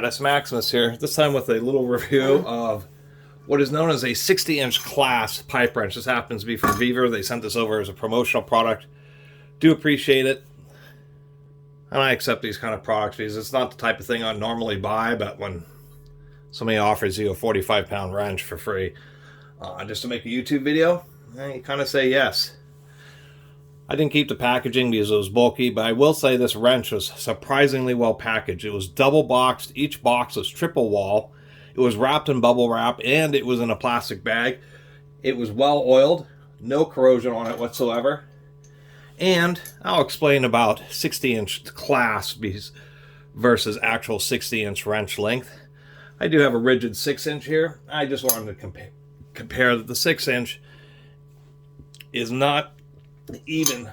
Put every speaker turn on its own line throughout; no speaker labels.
Catus, Maximus here, this time with a little review of what is known as a 60-inch class pipe wrench. This happens to be from Vevor. They sent this over as a promotional product. Do appreciate it. And I accept these kind of products because it's not the type of thing I normally buy, but when somebody offers you a 45-pound wrench for free just to make a YouTube video, you kind of say yes. I didn't keep the packaging because it was bulky, but I will say this wrench was surprisingly well packaged. It was double boxed. Each box was triple wall. It was wrapped in bubble wrap, and it was in a plastic bag. It was well oiled, no corrosion on it whatsoever. And I'll explain about 60-inch class versus actual 60-inch wrench length. I do have a rigid 6-inch here. I just wanted to compare that the 6-inch is not even.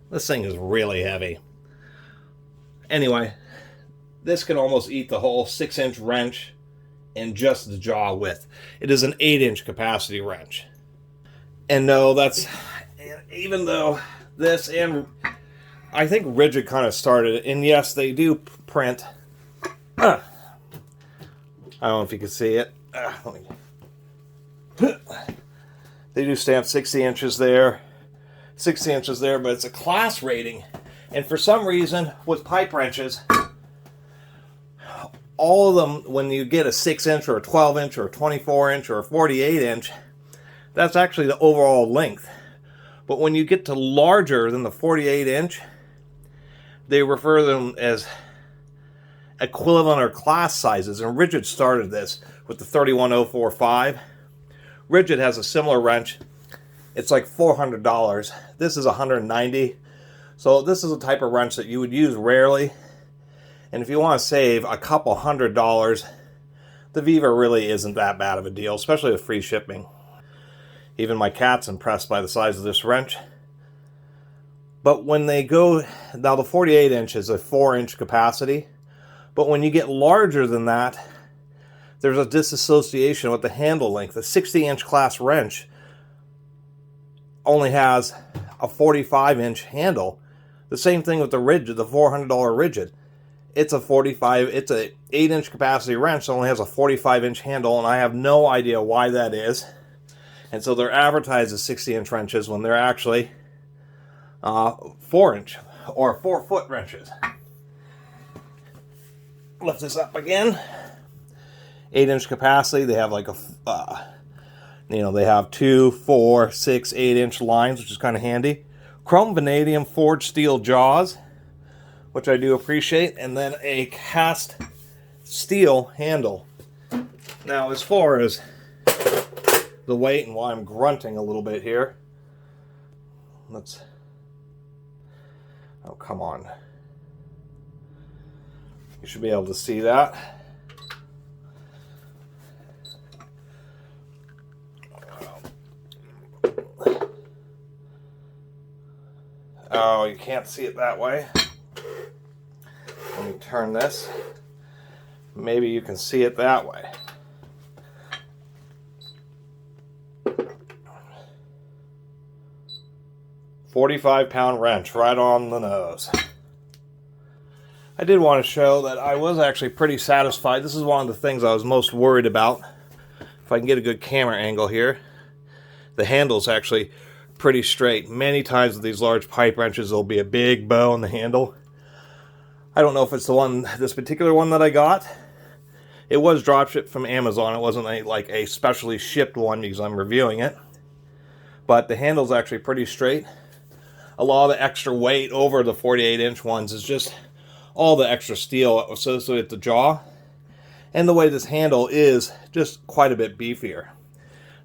This thing is really heavy. Anyway, this can almost eat the whole 6-inch wrench in just the jaw width. It is an 8-inch capacity wrench. And no, that's, even though this and I think rigid kind of started it, and yes, they do print. I don't know if you can see it. They do stamp 60 inches there, 60 inches there, but it's a class rating. And for some reason, with pipe wrenches, all of them, when you get a 6-inch or a 12-inch or a 24-inch or a 48-inch, that's actually the overall length. But when you get to larger than the 48-inch, they refer to them as equivalent or class sizes. And Rigid started this with the 31045. Rigid has a similar wrench. It's like $400. This is $190. So this is a type of wrench that you would use rarely. And if you want to save a couple $100, the Vevor really isn't that bad of a deal, especially with free shipping. Even my cat's impressed by the size of this wrench. But when they go, now the 48-inch is a 4-inch capacity. But when you get larger than that, there's a disassociation with the handle length. The 60-inch class wrench only has a 45-inch handle. The same thing with the Rigid, the $400 Rigid. It's a 8-inch capacity wrench that only has a 45-inch handle, and I have no idea why that is. And so they're advertised as 60-inch wrenches when they're actually 4-inch or 4-foot wrenches. Lift this up again. 8-inch capacity. They have like a, they have 2, 4, 6, 8-inch lines, which is kind of handy. Chrome vanadium forged steel jaws, which I do appreciate, and then a cast steel handle. Now, as far as the weight and why I'm grunting a little bit here, oh, come on. You should be able to see that. Oh, you can't see it that way. Let me turn this. Maybe you can see it that way. $45-pound wrench, right on the nose. I did want to show that I was actually pretty satisfied. This is one of the things I was most worried about. If I can get a good camera angle here. The handle's actually pretty straight. Many times with these large pipe wrenches, there'll be a big bow on the handle. I don't know if it's the one, this particular one that I got. It was drop shipped from Amazon. It wasn't like a specially shipped one because I'm reviewing it. But the handle's actually pretty straight. A lot of the extra weight over the 48-inch ones is just all the extra steel associated with the jaw. And the way this handle is just quite a bit beefier.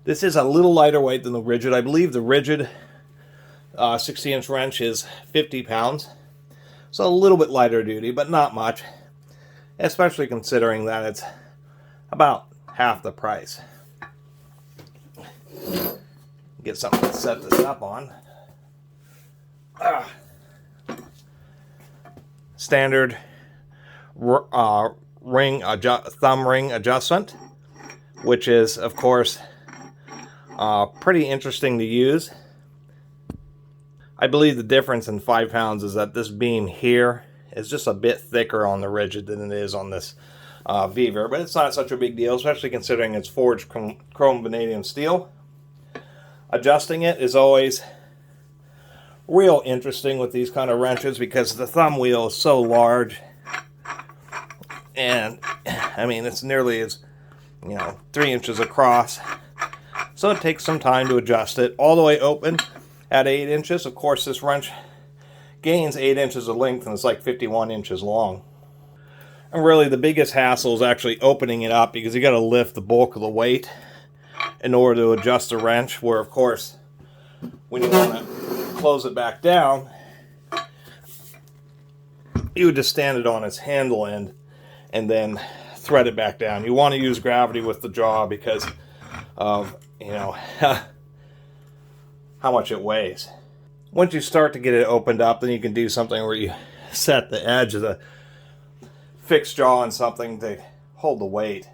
This is a little lighter weight than the Rigid. I believe the Rigid 60-inch wrench is 50 pounds. So a little bit lighter duty, but not much. Especially considering that it's about half the price. Get something to set this up on. Standard thumb ring adjustment, which is, of course, pretty interesting to use. I believe the difference in 5 pounds is that this beam here is just a bit thicker on the rigid than it is on this Vevor, but it's not such a big deal, especially considering it's forged chrome vanadium steel. Adjusting it is always real interesting with these kind of wrenches because the thumb wheel is so large, and I mean it's nearly as 3 inches across, so it takes some time to adjust it all the way open at 8 inches. Of course, this wrench gains 8 inches of length and it's like 51 inches long. And really the biggest hassle is actually opening it up because you got to lift the bulk of the weight in order to adjust the wrench, where of course when you want to close it back down, you would just stand it on its handle end and then thread it back down. You want to use gravity with the jaw because of how much it weighs. Once you start to get it opened up, then you can do something where you set the edge of the fixed jaw on something to hold the weight.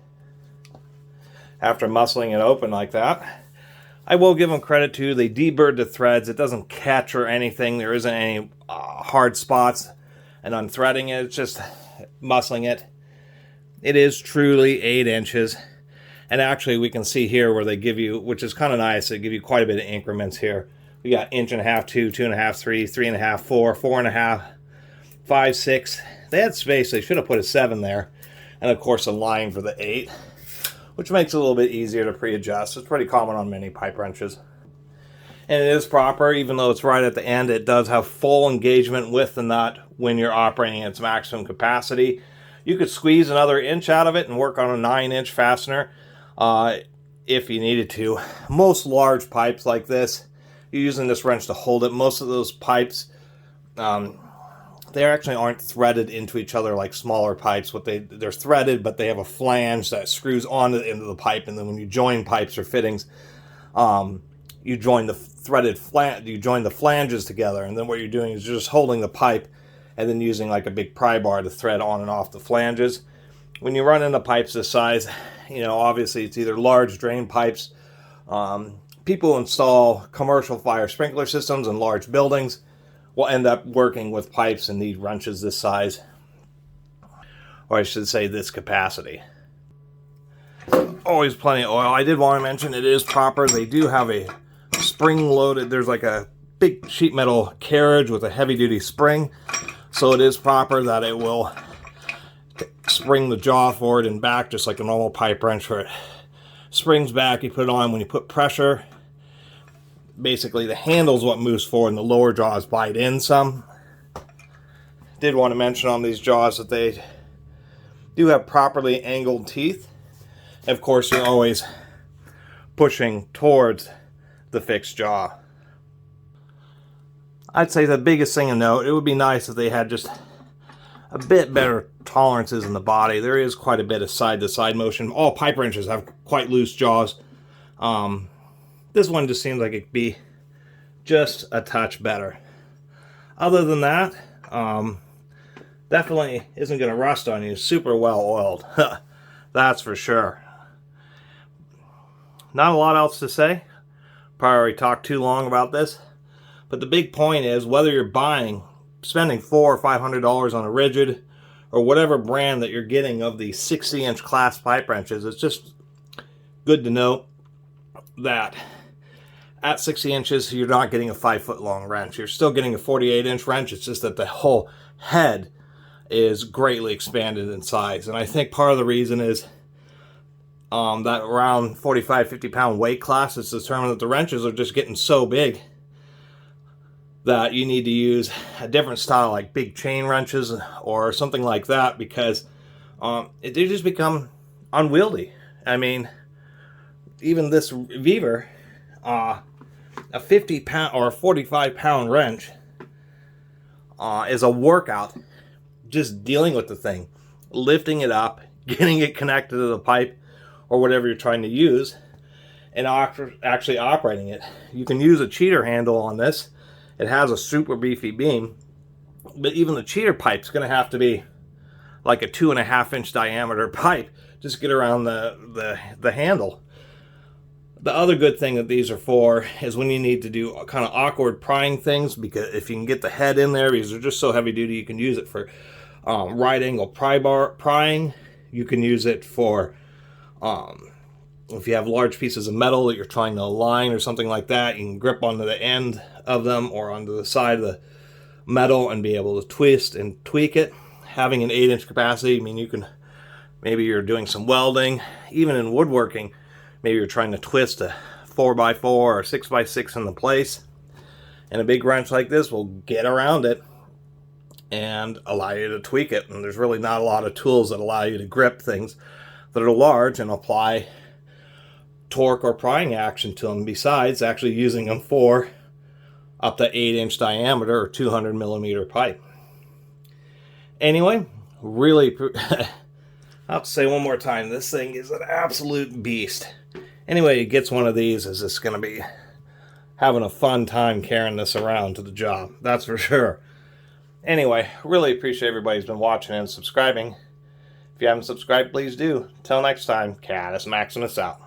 After muscling it open like that, I will give them credit too. They deburred the threads. It doesn't catch or anything. There isn't any hard spots. And unthreading it, it's just muscling it. It is truly 8 inches. And actually we can see here where they give you, which is kind of nice, they give you quite a bit of increments here. We got 1.5 inches, 2, 2.5, 3, 3.5, 4, 4.5, 5, 6. They had space. They should have put a 7 there. And of course a line for the 8, which makes it a little bit easier to pre-adjust. It's pretty common on many pipe wrenches. And it is proper, even though it's right at the end, it does have full engagement with the nut when you're operating at its maximum capacity. You could squeeze another inch out of it and work on a 9-inch fastener if you needed to. Most large pipes like this, you're using this wrench to hold it. Most of those pipes, they actually aren't threaded into each other like smaller pipes. They're threaded, but they have a flange that screws onto the end of the pipe, and then when you join pipes or fittings, you join the flanges together, and then what you're doing is you're just holding the pipe and then using like a big pry bar to thread on and off the flanges. When you run into pipes this size, obviously it's either large drain pipes. People who install commercial fire sprinkler systems in large buildings will end up working with pipes and need wrenches this size, or I should say this capacity. Always plenty of oil. I did want to mention it is proper. They do have a spring loaded, there's like a big sheet metal carriage with a heavy duty spring, so it is proper that it will spring the jaw forward and back just like a normal pipe wrench, where it springs back. You put it on when you put pressure. Basically the handle's what moves forward and the lower jaws bite in some. Did want to mention on these jaws that they do have properly angled teeth. Of course, you're always pushing towards the fixed jaw. I'd say the biggest thing to note, it would be nice if they had just a bit better tolerances in the body. There is quite a bit of side-to-side motion. All pipe wrenches have quite loose jaws. This one just seems like it'd be just a touch better. Other than that, definitely isn't going to rust on you. Super well oiled. That's for sure. Not a lot else to say. Probably already talked too long about this. But the big point is, whether you're spending $400 or $500 on a rigid, or whatever brand that you're getting of the 60-inch class pipe wrenches, it's just good to know that at 60 inches, you're not getting a 5-foot-long wrench. You're still getting a 48-inch wrench. It's just that the whole head is greatly expanded in size. And I think part of the reason is that around 45, 50-pound weight class is determined that the wrenches are just getting so big that you need to use a different style, like big chain wrenches or something like that, because they just become unwieldy. I mean, even this Vevor, a 50-pound or a 45-pound wrench is a workout just dealing with the thing, lifting it up, getting it connected to the pipe or whatever you're trying to use, and actually operating it. You can use a cheater handle on this. It has a super beefy beam, but even the cheater pipe's going to have to be like a 2.5-inch diameter pipe just to get around the handle. The other good thing that these are for is when you need to do kind of awkward prying things, because if you can get the head in there, because they're just so heavy duty, you can use it for right angle prying. You can use it for if you have large pieces of metal that you're trying to align or something like that, you can grip onto the end of them or onto the side of the metal and be able to twist and tweak it. Having an 8-inch capacity, I mean, you can, maybe you're doing some welding, even in woodworking, maybe you're trying to twist a 4x4 or 6x6 into place, and a big wrench like this will get around it and allow you to tweak it. And there's really not a lot of tools that allow you to grip things that are large and apply torque or prying action to them, besides actually using them for up to 8-inch diameter or 200 millimeter pipe. Anyway, really, I'll have to say one more time, this thing is an absolute beast. Anyway, it gets one of these, is just going to be having a fun time carrying this around to the job. That's for sure. Anyway, really appreciate everybody who's been watching and subscribing. If you haven't subscribed, please do. Till next time, Catus Maximus out.